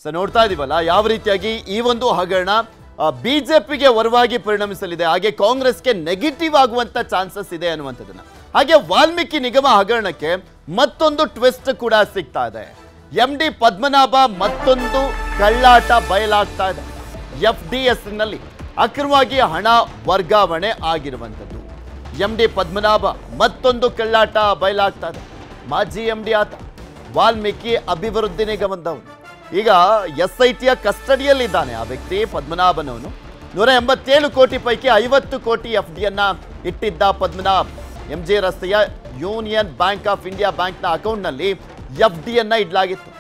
So ನೋಡ್ತಾ ಇದೀವಲ್ಲ ಯಾವ ರೀತಿಯಾಗಿ ಈ ಒಂದು ಹಗರಣ ಬಿಜೆಪಿಗೆ ವರವಾಗಿ ಪರಿಣಮಿಸಲಿದೆ, ಹಾಗೆ ಕಾಂಗ್ರೆಸ್ಗೆ ನೆಗೆಟಿವ್ ಆಗುವಂತ ಚಾನ್ಸಸ್ ಇದೆ ಅನ್ನುವಂಥದ್ದನ್ನ. ಹಾಗೆ ವಾಲ್ಮೀಕಿ ನಿಗಮ ಹಗರಣಕ್ಕೆ ಮತ್ತೊಂದು ಟ್ವಿಸ್ಟ್ ಕೂಡ ಸಿಗ್ತಾ ಇದೆ. MD ಪದ್ಮನಾಭ ಮತ್ತೊಂದು ಕಳ್ಳಾಟ ಬಯಲಾಗ್ತಾ ಇದೆ. FDS ನಲ್ಲಿ ಅಕ್ರಮವಾಗಿ ಹಣ ವರ್ಗಾವಣೆ ಆಗಿರುವಂಥದ್ದು. MD ಪದ್ಮನಾಭ ಮತ್ತೊಂದು ಕಳ್ಳಾಟ ಬಯಲಾಗ್ತಾ ಇದೆ. ಮಾಜಿ MD ಆತ, ವಾಲ್ಮೀಕಿ ಅಭಿವೃದ್ಧಿ ನಿಗಮದವನು. ಈಗ SITಯ ಕಸ್ಟಡಿಯಲ್ಲಿದ್ದಾನೆ ಆ ವ್ಯಕ್ತಿ ಪದ್ಮನಾಭನವನು. 187 ಕೋಟಿ ಪೈಕಿ 50 ಕೋಟಿ FDಯನ್ನ ಇಟ್ಟಿದ್ದ ಪದ್ಮನಾಭ್ MG ರಸ್ತೆಯ ಯೂನಿಯನ್ ಬ್ಯಾಂಕ್ ಆಫ್ ಇಂಡಿಯಾ ಬ್ಯಾಂಕ್ನ ಅಕೌಂಟ್ನಲ್ಲಿ FDಯನ್ನ ಇಡಲಾಗಿತ್ತು.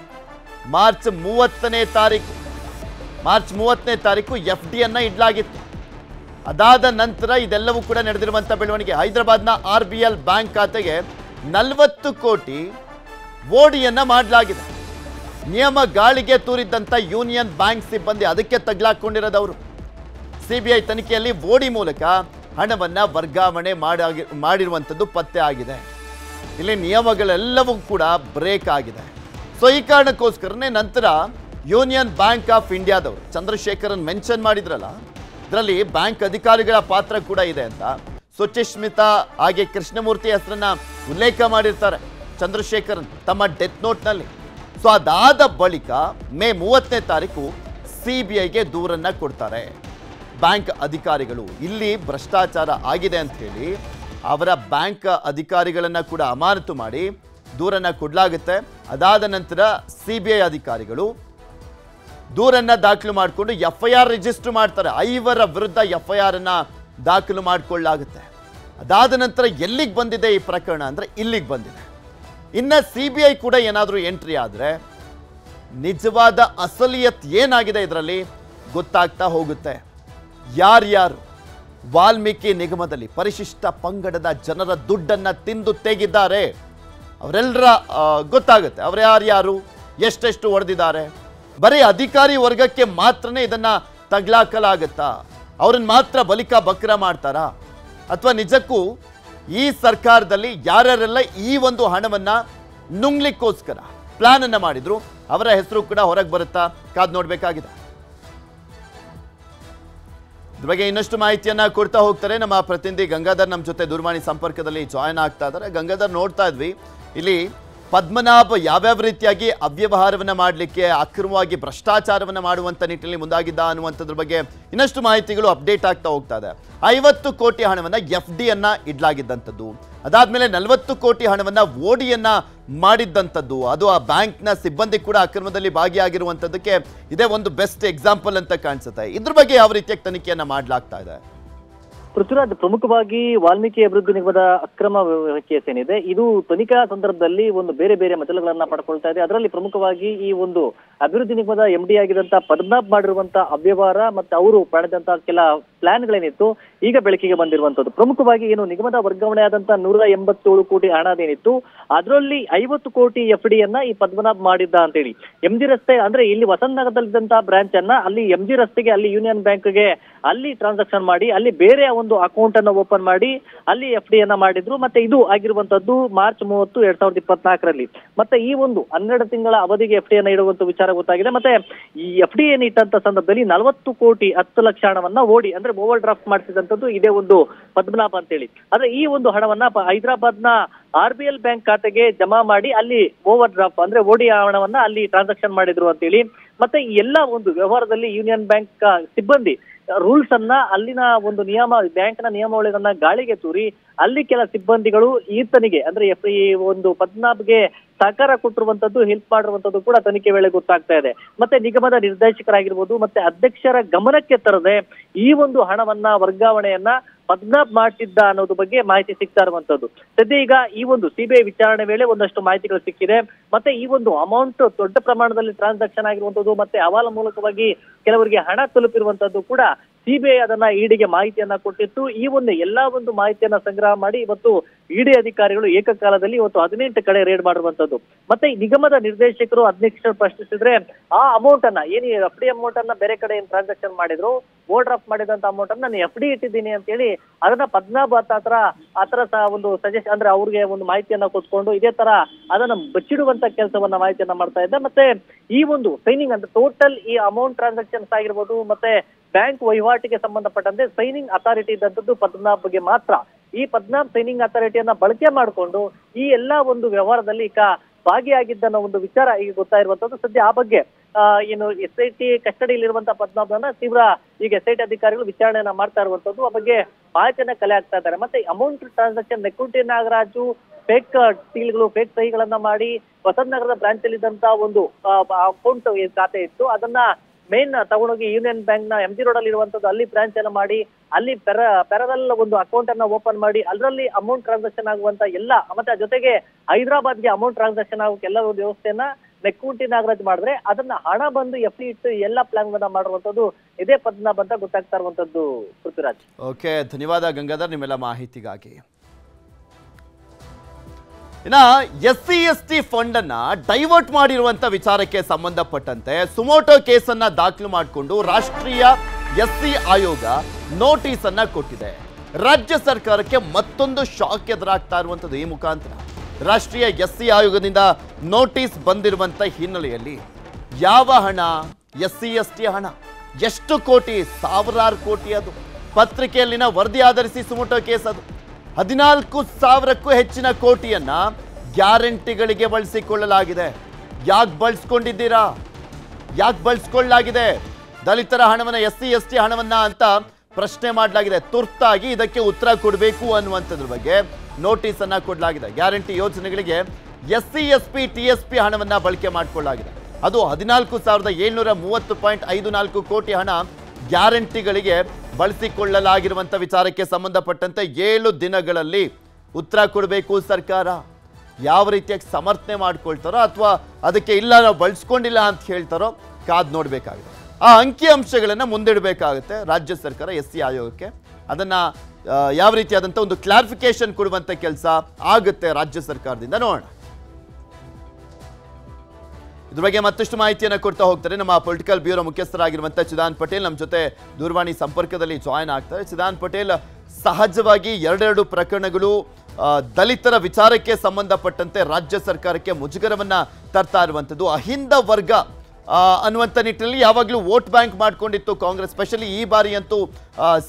ಮಾರ್ಚ್ 30ನೇ ತಾರೀಕು FDಯನ್ನ ಇಡಲಾಗಿತ್ತು. ಅದಾದ ನಂತರ ಇದೆಲ್ಲವೂ ಕೂಡ ನಡೆದಿರುವಂಥ ಬೆಳವಣಿಗೆ. ಹೈದರಾಬಾದ್ನ RBL ಬ್ಯಾಂಕ್ ಖಾತೆಗೆ 40 ಕೋಟಿ ಓಡಿಯನ್ನ ಮಾಡಲಾಗಿದೆ. ನಿಯಮ ಗಾಳಿಗೆ ತೂರಿದ್ದಂಥ ಯೂನಿಯನ್ ಬ್ಯಾಂಕ್ ಸಿಬ್ಬಂದಿ ಅದಕ್ಕೆ ತಗ್ಲಾಕೊಂಡಿರೋದವರು. CBI ತನಿಖೆಯಲ್ಲಿ ಓಡಿ ಮೂಲಕ ಹಣವನ್ನ ವರ್ಗಾವಣೆ ಮಾಡಿರುವಂಥದ್ದು ಪತ್ತೆ ಆಗಿದೆ. ಇಲ್ಲಿ ನಿಯಮಗಳೆಲ್ಲವೂ ಕೂಡ ಬ್ರೇಕ್ ಆಗಿದೆ. ಸೊ ಈ ಕಾರಣಕ್ಕೋಸ್ಕರನೇ ನಂತರ ಯೂನಿಯನ್ ಬ್ಯಾಂಕ್ ಆಫ್ ಇಂಡಿಯಾದವರು ಚಂದ್ರಶೇಖರನ್ ಮೆನ್ಷನ್ ಮಾಡಿದ್ರಲ್ಲ, ಇದರಲ್ಲಿ ಬ್ಯಾಂಕ್ ಅಧಿಕಾರಿಗಳ ಪಾತ್ರ ಕೂಡ ಇದೆ ಅಂತ. ಸುಚಿಸ್ಮಿತಾ ಹಾಗೆ ಕೃಷ್ಣಮೂರ್ತಿ ಹೆಸರನ್ನ ಉಲ್ಲೇಖ ಮಾಡಿರ್ತಾರೆ ಚಂದ್ರಶೇಖರನ್ ತಮ್ಮ ಡೆತ್ ನೋಟ್ನಲ್ಲಿ. ಸೊ ಅದಾದ ಬಳಿಕ ಮೇ 30ನೇ ತಾರೀಕು CBIಗೆ ದೂರನ್ನ ಕೊಡ್ತಾರೆ ಬ್ಯಾಂಕ್ ಅಧಿಕಾರಿಗಳು. ಇಲ್ಲಿ ಭ್ರಷ್ಟಾಚಾರ ಆಗಿದೆ ಅಂತ ಹೇಳಿ ಅವರ ಬ್ಯಾಂಕ್ ಅಧಿಕಾರಿಗಳನ್ನ ಕೂಡ ಅಮಾನತು ಮಾಡಿ ದೂರನ್ನ ಕೊಡಲಾಗುತ್ತೆ. ಅದಾದ ನಂತರ CBI ಅಧಿಕಾರಿಗಳು ದೂರನ್ನ ದಾಖಲು ಮಾಡಿಕೊಂಡು FIR ರಿಜಿಸ್ಟರ್ ಮಾಡ್ತಾರೆ. 5 ವಿರುದ್ಧ FIR ಅನ್ನ ದಾಖಲು ಮಾಡಿಕೊಳ್ಳಲಾಗುತ್ತೆ. ಅದಾದ ನಂತರ ಎಲ್ಲಿಗೆ ಬಂದಿದೆ ಈ ಪ್ರಕರಣ ಅಂದರೆ ಇಲ್ಲಿಗೆ ಬಂದಿದೆ. ಇನ್ನು CBI ಕೂಡ ಏನಾದರೂ ಎಂಟ್ರಿ ಆದರೆ ನಿಜವಾದ ಅಸಲಿಯತ್ ಏನಾಗಿದೆ ಇದರಲ್ಲಿ ಗೊತ್ತಾಗ್ತಾ ಹೋಗುತ್ತೆ. ಯಾರ್ಯಾರು ವಾಲ್ಮೀಕಿ ನಿಗಮದಲ್ಲಿ ಪರಿಶಿಷ್ಟ ಪಂಗಡದ ಜನರ ದುಡ್ಡನ್ನು ತಿಂದು ತೆಗಿದ್ದಾರೆ ಅವರೆಲ್ಲರ ಗೊತ್ತಾಗುತ್ತೆ. ಅವರು ಯಾರ್ಯಾರು, ಎಷ್ಟೆಷ್ಟು ಹೊಡೆದಿದ್ದಾರೆ. ಬರೀ ಅಧಿಕಾರಿ ವರ್ಗಕ್ಕೆ ಮಾತ್ರನೇ ಇದನ್ನ ತಗ್ಲಾಕಲಾಗುತ್ತಾ? ಅವ್ರನ್ನ ಮಾತ್ರ ಬಲಿಕ ಬಕ್ರ ಮಾಡ್ತಾರಾ? ಅಥವಾ ನಿಜಕ್ಕೂ ಈ ಸರ್ಕಾರದಲ್ಲಿ ಯಾರ್ಯಾರೆಲ್ಲ ಈ ಒಂದು ಹಣವನ್ನ ನುಂಗ್ಲಿಕ್ಕೋಸ್ಕರ ಪ್ಲಾನ್ ಅನ್ನ ಮಾಡಿದ್ರು ಅವರ ಹೆಸರು ಕೂಡ ಹೊರಗೆ ಬರುತ್ತಾ? ಕಾದ್ ನೋಡ್ಬೇಕಾಗಿದೆ. ಇದ್ರ ಬಗ್ಗೆ ಇನ್ನಷ್ಟು ಮಾಹಿತಿಯನ್ನ ಕೊಡ್ತಾ ಹೋಗ್ತಾರೆ ನಮ್ಮ ಪ್ರತಿನಿಧಿ ಗಂಗಾಧರ್. ನಮ್ಮ ಜೊತೆ ದೂರವಾಣಿ ಸಂಪರ್ಕದಲ್ಲಿ ಜಾಯಿನ್ ಆಗ್ತಾ ಇದ್ದಾರೆ. ಗಂಗಾಧರ್, ನೋಡ್ತಾ ಇದ್ವಿ ಇಲ್ಲಿ ಪದ್ಮನಾಭ ಯಾವ್ಯಾವ ರೀತಿಯಾಗಿ ಅವ್ಯವಹಾರವನ್ನ ಮಾಡಲಿಕ್ಕೆ, ಅಕ್ರಮವಾಗಿ ಭ್ರಷ್ಟಾಚಾರವನ್ನ ಮಾಡುವಂತ ನಿಟ್ಟಿನಲ್ಲಿ ಮುಂದಾಗಿದ್ದ ಅನ್ನುವಂಥದ್ರ ಬಗ್ಗೆ ಇನ್ನಷ್ಟು ಮಾಹಿತಿಗಳು ಅಪ್ಡೇಟ್ ಆಗ್ತಾ ಹೋಗ್ತಾ ಇದೆ. 50 ಕೋಟಿ ಹಣವನ್ನ FDಯನ್ನ ಇಡ್ಲಾಗಿದ್ದಂಥದ್ದು, ಅದಾದ್ಮೇಲೆ 40 ಕೋಟಿ ಹಣವನ್ನ ಓಡಿಯನ್ನ ಮಾಡಿದ್ದಂಥದ್ದು, ಅದು ಆ ಬ್ಯಾಂಕ್ನ ಸಿಬ್ಬಂದಿ ಕೂಡ ಅಕ್ರಮದಲ್ಲಿ ಭಾಗಿಯಾಗಿರುವಂಥದ್ದಕ್ಕೆ ಇದೇ ಒಂದು ಬೆಸ್ಟ್ ಎಕ್ಸಾಂಪಲ್ ಅಂತ ಕಾಣಿಸುತ್ತೆ. ಇದ್ರ ಬಗ್ಗೆ ಯಾವ ರೀತಿಯಾಗಿ ತನಿಖೆಯನ್ನ ಮಾಡಲಾಗ್ತಾ ಇದೆ? ಪೃಥ್ವಿರಾಜ್, ಪ್ರಮುಖವಾಗಿ ವಾಲ್ಮೀಕಿ ಅಭಿವೃದ್ಧಿ ನಿಗಮದ ಅಕ್ರಮ ಕೇಸ್ ಏನಿದೆ ಇದು ತನಿಖಾ ಸಂದರ್ಭದಲ್ಲಿ ಒಂದು ಬೇರೆ ಬೇರೆ ಮಜಲುಗಳನ್ನ ಪಡ್ಕೊಳ್ತಾ ಇದೆ. ಅದರಲ್ಲಿ ಪ್ರಮುಖವಾಗಿ ಈ ಒಂದು ಅಭಿವೃದ್ಧಿ ನಿಗಮದ MD ಆಗಿದಂತ ಪದ್ಮನಾಭ್ ಮಾಡಿರುವಂತಹ ಅವ್ಯವಹಾರ ಮತ್ತೆ ಅವರು ಪಡೆದಂತಹ ಕೆಲ ಪ್ಲಾನ್ಗಳೇನಿತ್ತು ಈಗ ಬೆಳಕಿಗೆ ಬಂದಿರುವಂತದ್ದು. ಪ್ರಮುಖವಾಗಿ ಏನು ನಿಗಮದ ವರ್ಗಾವಣೆ ಆದಂತ 187 ಕೋಟಿ ಹಣ ಅದೇನಿತ್ತು ಅದರಲ್ಲಿ 50 ಕೋಟಿ FDಯನ್ನ ಈ ಪದ್ಮನಾಭ್ ಮಾಡಿದ್ದ ಅಂತೇಳಿ MG ರಸ್ತೆ ಅಂದ್ರೆ ಇಲ್ಲಿ ವಸಂತ ನಗರದಲ್ಲಿದ್ದಂತಹ ಬ್ರಾಂಚ್ ಅನ್ನ ಅಲ್ಲಿ MG ರಸ್ತೆಗೆ ಅಲ್ಲಿ ಯೂನಿಯನ್ ಬ್ಯಾಂಕ್ಗೆ ಅಲ್ಲಿ ಟ್ರಾನ್ಸಾಕ್ಷನ್ ಮಾಡಿ ಅಲ್ಲಿ ಬೇರೆ ಒಂದು ಅಕೌಂಟ್ ಅನ್ನ ಓಪನ್ ಮಾಡಿ ಅಲ್ಲಿ FDಯನ್ನ ಮಾಡಿದ್ರು. ಮತ್ತೆ ಇದು ಆಗಿರುವಂತದ್ದು ಮಾರ್ಚ್ 30, 2024ರಲ್ಲಿ. ಮತ್ತೆ ಈ ಒಂದು 12 ತಿಂಗಳ ಅವಧಿಗೆ FDಯನ್ನ ಇಡುವಂತ ವಿಚಾರ ಗೊತ್ತಾಗಿದೆ. ಮತ್ತೆ ಈ FD ಏನ್ ಇಟ್ಟಂತ ಸಂದರ್ಭದಲ್ಲಿ 40 ಕೋಟಿ 10 ಲಕ್ಷ ಹಣವನ್ನ ಓಡಿ ಅಂದ್ರೆ ಓವರ್ ಡ್ರಾಫ್ಟ್ ಮಾಡಿಸಿದಂತದ್ದು ಇದೇ ಒಂದು ಪದ್ಮನಾಭ ಅಂತೇಳಿ. ಆದ್ರೆ ಈ ಒಂದು ಹಣವನ್ನ ಹೈದರಾಬಾದ್ನ RBL ಬ್ಯಾಂಕ್ ಖಾತೆಗೆ ಜಮಾ ಮಾಡಿ ಅಲ್ಲಿ ಓವರ್ ಡ್ರಾಫ್ಟ್ ಅಂದ್ರೆ ಓಡಿ ಹಣವನ್ನ ಅಲ್ಲಿ ಟ್ರಾನ್ಸಾಕ್ಷನ್ ಮಾಡಿದ್ರು ಅಂತೇಳಿ. ಮತ್ತೆ ಈ ಎಲ್ಲ ಒಂದು ವ್ಯವಹಾರದಲ್ಲಿ ಯೂನಿಯನ್ ಬ್ಯಾಂಕ್ ಸಿಬ್ಬಂದಿ ರೂಲ್ಸ್ ಅನ್ನ ಅಲ್ಲಿನ ಒಂದು ಬ್ಯಾಂಕ್ನ ನಿಯಮಾವಳಿಗಳನ್ನ ಗಾಳಿಗೆ ತೂರಿ ಅಲ್ಲಿ ಕೆಲ ಸಿಬ್ಬಂದಿಗಳು ಈತನಿಗೆ ಅಂದ್ರೆ ಈ ಒಂದು ಪದ್ಮನಾಭ್ಗೆ ಸಹಕಾರ ಕೊಟ್ಟಿರುವಂತದ್ದು, ಹೆಲ್ಪ್ ಮಾಡಿರುವಂತದ್ದು ಕೂಡ ತನಿಖೆ ವೇಳೆ ಗೊತ್ತಾಗ್ತಾ ಇದೆ. ಮತ್ತೆ ನಿಗಮದ ನಿರ್ದೇಶಕರಾಗಿರ್ಬೋದು ಮತ್ತೆ ಅಧ್ಯಕ್ಷರ ಗಮನಕ್ಕೆ ತರದೆ ಈ ಒಂದು ಹಣವನ್ನ ವರ್ಗಾವಣೆಯನ್ನ ಪದ್ಮನಾಭ್ ಮಾಡ್ತಿದ್ದ ಅನ್ನೋದ್ರ ಬಗ್ಗೆ ಮಾಹಿತಿ ಸಿಗ್ತಾ ಇರುವಂತದ್ದು. ಸದ್ಯ ಈಗ ಈ ಒಂದು CBI ವಿಚಾರಣೆ ವೇಳೆ ಒಂದಷ್ಟು ಮಾಹಿತಿಗಳು ಸಿಕ್ಕಿದೆ. ಮತ್ತೆ ಈ ಒಂದು ಅಮೌಂಟ್ ದೊಡ್ಡ ಪ್ರಮಾಣದಲ್ಲಿ ಟ್ರಾನ್ಸಾಕ್ಷನ್ ಆಗಿರುವಂತದ್ದು ಮತ್ತೆ ಹವಾಲ ಮೂಲಕವಾಗಿ ಕೆಲವರಿಗೆ ಹಣ ತಲುಪಿರುವಂತದ್ದು ಕೂಡ ಸಿಬಿಐ ಅದನ್ನ ಇಡಿಗೆ ಮಾಹಿತಿಯನ್ನ ಕೊಟ್ಟಿತ್ತು. ಈ ಒಂದು ಎಲ್ಲಾ ಒಂದು ಮಾಹಿತಿಯನ್ನ ಸಂಗ್ರಹ ಮಾಡಿ ಇವತ್ತು ಇಡಿ ಅಧಿಕಾರಿಗಳು ಏಕಕಾಲದಲ್ಲಿ ಇವತ್ತು 18 ಕಡೆ ರೇಡ್ ಮಾಡಿರುವಂತದ್ದು. ಮತ್ತೆ ಈ ನಿಗಮದ ನಿರ್ದೇಶಕರು ಅಧ್ಯಕ್ಷರು ಪ್ರಶ್ನಿಸಿದ್ರೆ ಆ ಅಮೌಂಟ್ ಅನ್ನ ಏನು ಎಫ್ ಡಿ ಅಮೌಂಟ್ ಅನ್ನ ಬೇರೆ ಕಡೆ ಏನ್ ಟ್ರಾನ್ಸಾಕ್ಷನ್ ಮಾಡಿದ್ರು, ಓವರ್ ಡ್ರಾಫ್ಟ್ ಮಾಡಿದಂತ ಅಮೌಂಟ್ ಅನ್ನ ನಾನು ಎಫ್ ಡಿ ಇಟ್ಟಿದ್ದೀನಿ ಅಂತ ಹೇಳಿ ಅದನ್ನ ಪದ್ಮನಾಭ ಆತರ ಒಂದು ಸಜೆಸ್ಟ್ ಅಂದ್ರೆ ಅವ್ರಿಗೆ ಒಂದು ಮಾಹಿತಿಯನ್ನ ಕೊಟ್ಕೊಂಡು ಇದೇ ತರ ಅದನ್ನ ಬಚ್ಚಿಡುವಂತ ಕೆಲಸವನ್ನ ಮಾಹಿತಿಯನ್ನ ಮಾಡ್ತಾ ಇದ್ದ. ಮತ್ತೆ ಈ ಒಂದು ಸೈನಿಂಗ್ ಅಂದ್ರೆ ಟೋಟಲ್ ಈ ಅಮೌಂಟ್ ಟ್ರಾನ್ಸಾಕ್ಷನ್ಸ್ ಆಗಿರ್ಬೋದು ಮತ್ತೆ ಬ್ಯಾಂಕ್ ವಹಿವಾಟಿಗೆ ಸಂಬಂಧಪಟ್ಟಂತೆ ಸೈನಿಂಗ್ ಅಥಾರಿಟಿ ಇದ್ದಂಥದ್ದು ಪದ್ಮನಾಭ್ಗೆ ಮಾತ್ರ. ಈ ಪದ್ಮನಾಭ್ ಸೈನಿಂಗ್ ಅಥಾರಿಟಿಯನ್ನ ಬಳಕೆ ಮಾಡಿಕೊಂಡು ಈ ಎಲ್ಲಾ ಒಂದು ವ್ಯವಹಾರದಲ್ಲಿ ಭಾಗಿಯಾಗಿದ್ದನ್ನ ಒಂದು ವಿಚಾರ ಈಗ ಗೊತ್ತಾಗಿರುವಂತದ್ದು. ಸದ್ಯ ಆ ಬಗ್ಗೆ ಏನು SIT ಕಸ್ಟಡಿಯಲ್ಲಿರುವಂತಹ ಪದ್ಮನಾಭನ ತೀವ್ರ ಈಗ SIT ಅಧಿಕಾರಿಗಳು ವಿಚಾರಣೆಯನ್ನ ಮಾಡ್ತಾ ಇರುವಂತದ್ದು. ಆ ಬಗ್ಗೆ ಮಾಹಿತಿಯನ್ನ ಕಲೆ ಹಾಕ್ತಾ ಇದ್ದಾರೆ. ಮತ್ತೆ amount transaction Nekkunti Nagaraju fake ಡೀಲ್ಗಳು ಫೇಕ್ ಸಹಿಗಳನ್ನ ಮಾಡಿ ವಸಂತ ನಗರದ ಬ್ರಾಂಚ್ ಅಲ್ಲಿ ಇದ್ದಂತಹ ಒಂದು ಅಕೌಂಟ್ ಖಾತೆ ಇತ್ತು, ಅದನ್ನ ಮೇನ್ ತಗೊಂಡೋಗಿ ಯೂನಿಯನ್ ಬ್ಯಾಂಕ್ ನ MG ರೋಡ್ ಅಲ್ಲಿ ಇರುವಂತದ್ದು ಅಲ್ಲಿ ಬ್ರಾಂಚ್ ಅನ್ನ ಮಾಡಿ ಅಲ್ಲಿ ಪೆರಲ್ ಒಂದು ಅಕೌಂಟ್ ಅನ್ನ ಓಪನ್ ಮಾಡಿ ಅದರಲ್ಲಿ ಅಮೌಂಟ್ ಟ್ರಾನ್ಸಾಕ್ಷನ್ ಆಗುವಂತ ಎಲ್ಲ ಮತ್ತೆ ಜೊತೆಗೆ ಹೈದರಾಬಾದ್ಗೆ ಅಮೌಂಟ್ ಟ್ರಾನ್ಸಾಕ್ಷನ್ ಆಗೋಕೆ ಎಲ್ಲ ಒಂದು ವ್ಯವಸ್ಥೆಯನ್ನ ನೆಕ್ಕುಂಟಿ ನಾಗರಾಜ್ ಮಾಡಿದ್ರೆ ಅದನ್ನ ಹಣ ಬಂದು FD ಇಟ್ಟು ಎಲ್ಲ ಪ್ಲಾನ್ ಮಾಡಿರುವಂತದ್ದು ಇದೇ ಪದ್ಮನಾಭ ಅಂತ ಗೊತ್ತಾಗ್ತಾ ಇರುವಂತದ್ದು. ಪೃಥ್ವಿರಾಜ್. ಓಕೆ, ಧನ್ಯವಾದ ಗಂಗಾಧರ್ ನಿಮ್ಮೆಲ್ಲ ಮಾಹಿತಿಗಾಗಿ. ಇನ್ನ SC/ST ಫಂಡ್ ಅನ್ನ ಡೈವರ್ಟ್ ಮಾಡಿರುವಂತ ವಿಚಾರಕ್ಕೆ ಸಂಬಂಧಪಟ್ಟಂತೆ ಸುಮೋಟೋ ಕೇಸನ್ನ ದಾಖಲು ಮಾಡಿಕೊಂಡು ರಾಷ್ಟ್ರೀಯ SC ಆಯೋಗ ನೋಟಿಸ್ ಅನ್ನ ಕೊಟ್ಟಿದೆ. ರಾಜ್ಯ ಸರ್ಕಾರಕ್ಕೆ ಮತ್ತೊಂದು ಶಾಕ್ ಎದುರಾಗ್ತಾ ಇರುವಂತದ್ದು ಈ ಮುಖಾಂತರ. ರಾಷ್ಟ್ರೀಯ SC ಆಯೋಗದಿಂದ ನೋಟಿಸ್ ಬಂದಿರುವಂತ ಹಿನ್ನೆಲೆಯಲ್ಲಿ ಯಾವ ಹಣ, SC/ST ಹಣ ಎಷ್ಟು ಕೋಟಿ, ಸಾವಿರಾರು ಕೋಟಿ. ಅದು ಪತ್ರಿಕೆಯಲ್ಲಿನ ವರದಿ ಆಧರಿಸಿ ಸುಮೋಟೋ ಕೇಸ್ ಅದು 14,000ಕ್ಕೂ ಹೆಚ್ಚಿನ ಕೋಟಿಯನ್ನ ಗ್ಯಾರಂಟಿಗಳಿಗೆ ಬಳಸಿಕೊಳ್ಳಲಾಗಿದೆ. ಯಾಕೆ ಬಳಸ್ಕೊಂಡಿದ್ದೀರಾ, ಯಾಕೆ ಬಳಸ್ಕೊಳ್ಳಲಾಗಿದೆ ದಲಿತರ ಹಣವನ್ನ, SC/ST ಹಣವನ್ನ ಅಂತ ಪ್ರಶ್ನೆ ಮಾಡಲಾಗಿದೆ. ತುರ್ತಾಗಿ ಇದಕ್ಕೆ ಉತ್ತರ ಕೊಡಬೇಕು ಅನ್ನುವಂಥದ್ರ ಬಗ್ಗೆ ನೋಟಿಸ್ ಅನ್ನ ಕೊಡಲಾಗಿದೆ. ಗ್ಯಾರಂಟಿ ಯೋಜನೆಗಳಿಗೆ SC/SP TSP ಹಣವನ್ನ ಬಳಕೆ ಮಾಡಿಕೊಳ್ಳಲಾಗಿದೆ. ಅದು 14,730.54 ಕೋಟಿ ಹಣ ಗ್ಯಾರಂಟಿಗಳಿಗೆ ಬಳಸಿಕೊಳ್ಳಲಾಗಿರುವಂಥ ವಿಚಾರಕ್ಕೆ ಸಂಬಂಧಪಟ್ಟಂತೆ 7 ದಿನಗಳಲ್ಲಿ ಉತ್ತರ ಕೊಡಬೇಕು ಸರ್ಕಾರ. ಯಾವ ರೀತಿಯಾಗಿ ಸಮರ್ಥನೆ ಮಾಡ್ಕೊಳ್ತಾರೋ ಅಥವಾ ಅದಕ್ಕೆ ಇಲ್ಲ ನಾವು ಬಳಸ್ಕೊಂಡಿಲ್ಲ ಅಂತ ಹೇಳ್ತಾರೋ ಕಾದು ನೋಡಬೇಕಾಗುತ್ತೆ. ಆ ಅಂಕಿ ಅಂಶಗಳನ್ನು ಮುಂದಿಡಬೇಕಾಗುತ್ತೆ ರಾಜ್ಯ ಸರ್ಕಾರ SC ಆಯೋಗಕ್ಕೆ. ಅದನ್ನು ಯಾವ ರೀತಿಯಾದಂಥ ಒಂದು ಕ್ಲಾರಿಫಿಕೇಶನ್ ಕೊಡುವಂಥ ಕೆಲಸ ಆಗುತ್ತೆ ರಾಜ್ಯ ಸರ್ಕಾರದಿಂದ. ನೋಡೋಣ. ಇದ್ರ ಬಗ್ಗೆ ಮತ್ತಷ್ಟು ಮಾಹಿತಿಯನ್ನು ಕೊಡ್ತಾ ಹೋಗ್ತಾರೆ ನಮ್ಮ ಪೊಲಿಟಿಕಲ್ ಬ್ಯೂರೋ ಮುಖ್ಯಸ್ಥರಾಗಿರುವಂಥ ಚಿದಾನ್ ಪಟೇಲ್ ನಮ್ಮ ಜೊತೆ ದೂರವಾಣಿ ಸಂಪರ್ಕದಲ್ಲಿ ಜಾಯ್ನ್ ಆಗ್ತಾರೆ. ಚಿದಾನ್ ಪಟೇಲ್, ಸಹಜವಾಗಿ ಎರಡೆರಡು ಪ್ರಕರಣಗಳು ದಲಿತರ ವಿಚಾರಕ್ಕೆ ಸಂಬಂಧಪಟ್ಟಂತೆ ರಾಜ್ಯ ಸರ್ಕಾರಕ್ಕೆ ಮುಜುಗರವನ್ನ ತರ್ತಾ ಇರುವಂಥದ್ದು. ಅಹಿಂದ ವರ್ಗ ಅನ್ನುವಂಥ ನಿಟ್ಟಿನಲ್ಲಿ ಯಾವಾಗಲೂ ವೋಟ್ ಬ್ಯಾಂಕ್ ಮಾಡ್ಕೊಂಡಿತ್ತು ಕಾಂಗ್ರೆಸ್. ಸ್ಪೆಷಲಿ ಈ ಬಾರಿ ಅಂತೂ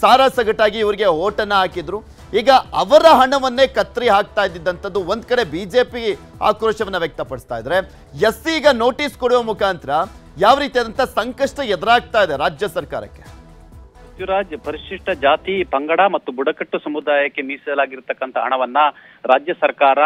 ಸಾರಾಸಗಟಾಗಿ ಇವರಿಗೆ ವೋಟನ್ನು ಹಾಕಿದ್ರು. ಈಗ ಅವರ ಹಣವನ್ನೇ ಕತ್ತರಿ ಹಾಕ್ತಾ ಇದ್ದಿದ್ದಂಥದ್ದು ಒಂದ್ ಕಡೆ BJP ಆಕ್ರೋಶವನ್ನ ವ್ಯಕ್ತಪಡಿಸ್ತಾ ಇದ್ರೆ, SC ಈಗ ನೋಟಿಸ್ ಕೊಡುವ ಮುಖಾಂತರ ಯಾವ ರೀತಿಯಾದಂಥ ಸಂಕಷ್ಟ ಎದುರಾಗ್ತಾ ಇದೆ ರಾಜ್ಯ ಸರ್ಕಾರಕ್ಕೆ? ಪೃಥ್ವಿರಾಜ್, ಪರಿಶಿಷ್ಟ ಜಾತಿ, ಪಂಗಡ ಮತ್ತು ಬುಡಕಟ್ಟು ಸಮುದಾಯಕ್ಕೆ ಮೀಸಲಾಗಿರ್ತಕ್ಕಂಥ ಹಣವನ್ನ ರಾಜ್ಯ ಸರ್ಕಾರ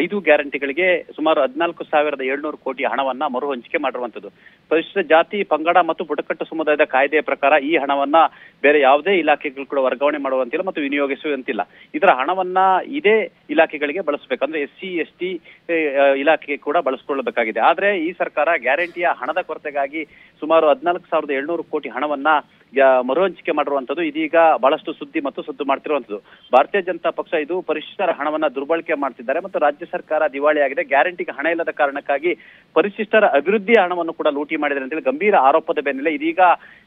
5 ಗ್ಯಾರಂಟಿಗಳಿಗೆ ಸುಮಾರು 14,700 ಕೋಟಿ ಹಣವನ್ನ ಮರು ಹಂಚಿಕೆ ಮಾಡಿರುವಂತದ್ದು. ಪರಿಶಿಷ್ಟ ಜಾತಿ, ಪಂಗಡ ಮತ್ತು ಬುಡಕಟ್ಟು ಸಮುದಾಯದ ಕಾಯ್ದೆಯ ಪ್ರಕಾರ ಈ ಹಣವನ್ನ ಬೇರೆ ಯಾವುದೇ ಇಲಾಖೆಗಳು ಕೂಡ ವರ್ಗಾವಣೆ ಮಾಡುವಂತಿಲ್ಲ ಮತ್ತು ವಿನಿಯೋಗಿಸುವಂತಿಲ್ಲ. ಇದರ ಹಣವನ್ನ ಇದೇ ಇಲಾಖೆಗಳಿಗೆ ಬಳಸಬೇಕಂದ್ರೆ SC/ST ಇಲಾಖೆಗೆ ಕೂಡ ಬಳಸಿಕೊಳ್ಳಬೇಕಾಗಿದೆ. ಆದ್ರೆ ಈ ಸರ್ಕಾರ ಗ್ಯಾರಂಟಿಯ ಹಣದ ಕೊರತೆಗಾಗಿ ಸುಮಾರು 14,700 ಕೋಟಿ ಹಣವನ್ನ ಮರು ಹಂಚಿಕೆ ಮಾಡಿರುವಂತದ್ದು ಇದೀಗ ಬಹಳಷ್ಟು ಸುದ್ದಿ ಮತ್ತು ಸದ್ದು ಮಾಡ್ತಿರುವಂತದ್ದು. ಭಾರತೀಯ ಜನತಾ ಪಕ್ಷ ಇದು ಪರಿಶಿಷ್ಟರ ಹಣವನ್ನ ದುರ್ಬಳಕೆ ಮಾಡ್ತಿದ್ದಾರೆ ಮತ್ತು ರಾಜ್ಯ ಸರ್ಕಾರ ದಿವಾಳಿಯಾಗಿದೆ. ಗ್ಯಾರಂಟಿಗೆ ಹಣ ಇಲ್ಲದ ಕಾರಣಕ್ಕಾಗಿ ಪರಿಶಿಷ್ಟರ ಅಭಿವೃದ್ಧಿ ಹಣವನ್ನು ಕೂಡ ಲೂಟಿ ಮಾಡಿದ್ದಾರೆ ಅಂತೇಳಿ ಗಂಭೀರ ಆರೋಪದ ಬೆನ್ನಲ್ಲೇ ಇದೀಗ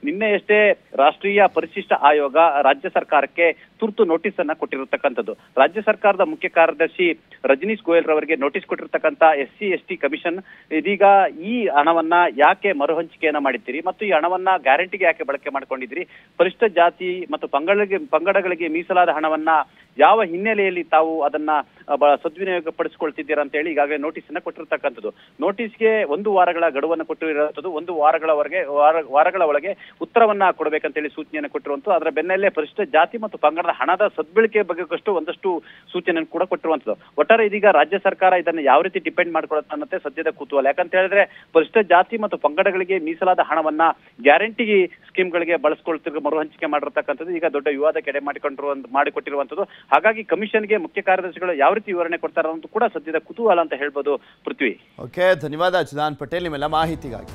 ನಿನ್ನೆಯಷ್ಟೇ ರಾಷ್ಟ್ರೀಯ ಪರಿಶಿಷ್ಟ ಆಯೋಗ ರಾಜ್ಯ ಸರ್ಕಾರಕ್ಕೆ ತುರ್ತು ನೋಟಿಸ್ ಅನ್ನ ಕೊಟ್ಟಿರತಕ್ಕಂಥದ್ದು. ರಾಜ್ಯ ಸರ್ಕಾರದ ಮುಖ್ಯ ಕಾರ್ಯದರ್ಶಿ ರಜನೀಶ್ ಗೋಯಲ್ ರವರಿಗೆ ನೋಟಿಸ್ ಕೊಟ್ಟಿರ್ತಕ್ಕಂಥ SC/ST ಕಮಿಷನ್ ಇದೀಗ ಈ ಹಣವನ್ನ ಯಾಕೆ ಮರು ಹಂಚಿಕೆಯನ್ನ ಮಾಡಿದ್ದೀರಿ ಮತ್ತು ಈ ಹಣವನ್ನ ಗ್ಯಾರಂಟಿಗೆ ಯಾಕೆ ಬಳಕೆ ಮಾಡ್ಕೊಂಡಿದ್ದೀರಿ, ಪರಿಶಿಷ್ಟ ಜಾತಿ ಮತ್ತು ಪಂಗಡಗಳಿಗೆ ಮೀಸಲಾದ ಹಣವನ್ನ ಯಾವ ಹಿನ್ನೆಲೆಯಲ್ಲಿ ತಾವು ಅದನ್ನ ಸದ್ವಿನಿಯೋಗ ಪಡಿಸಿಕೊಳ್ತಿದ್ದೀರಾ ಅಂತ ಹೇಳಿ ಈಗಾಗಲೇ ನೋಟಿಸ್ ಅನ್ನ ಕೊಟ್ಟಿರ್ತಕ್ಕಂಥದ್ದು. ನೋಟಿಸ್ಗೆ 1 ವಾರಗಳ ಗಡುವನ್ನು ಕೊಟ್ಟಿರುವಂಥದ್ದು. 1 ವಾರಗಳ ಒಳಗೆ ಉತ್ತರವನ್ನ ಕೊಡಬೇಕಂತ ಹೇಳಿ ಸೂಚನೆಯನ್ನು ಕೊಟ್ಟಿರುವಂಥದ್ದು. ಅದರ ಬೆನ್ನಲ್ಲೇ ಪರಿಶಿಷ್ಟ ಜಾತಿ ಮತ್ತು ಪಂಗಡದ ಹಣದ ಸದ್ಬಳಕೆ ಬಗ್ಗೆಷ್ಟು ಒಂದಷ್ಟು ಸೂಚನೆಯನ್ನು ಕೂಡ ಕೊಟ್ಟಿರುವಂಥದ್ದು. ಒಟ್ಟಾರೆ ಇದೀಗ ರಾಜ್ಯ ಸರ್ಕಾರ ಇದನ್ನ ಯಾವ ರೀತಿ ಡಿಪೆಂಡ್ ಮಾಡ್ಕೊಳ್ಳುತ್ತೆ ಅನ್ನತ್ತೆ ಸದ್ಯದ ಕುತೂಹಲ. ಯಾಕಂತ ಹೇಳಿದ್ರೆ ಪರಿಶಿಷ್ಟ ಜಾತಿ ಮತ್ತು ಪಂಗಡಗಳಿಗೆ ಮೀಸಲಾದ ಹಣವನ್ನ ಗ್ಯಾರಂಟಿ ಸ್ಕೀಮ್ಗಳಿಗೆ ಬಳಸ್ಕೊಳ್ತಿರೋ ಮರು ಹಂಚಿಕೆ ಮಾಡಿರ್ತಕ್ಕಂಥದ್ದು ಈಗ ದೊಡ್ಡ ವಿವಾದಕ್ಕೆ ಎಡೆ ಮಾಡಿಕೊಟ್ಟಿರುವಂಥದ್ದು. ಹಾಗಾಗಿ ಕಮಿಷನ್ಗೆ ಮುಖ್ಯ ಕಾರ್ಯದರ್ಶಿಗಳು ಯಾವ ರೀತಿ ವಿವರಣೆ ಕೊಡ್ತಾರೆ ಅಂತ ಕೂಡ ಸದ್ಯದ ಕುತೂಹಲ ಅಂತ ಹೇಳ್ಬೋದು. ಪೃಥ್ವಿ. ಓಕೆ, ಧನ್ಯವಾದ ಚಿದಾನ್ ಪಟೇಲ್ ನಿಮ್ಮೆಲ್ಲ ಮಾಹಿತಿಗಾಗಿ.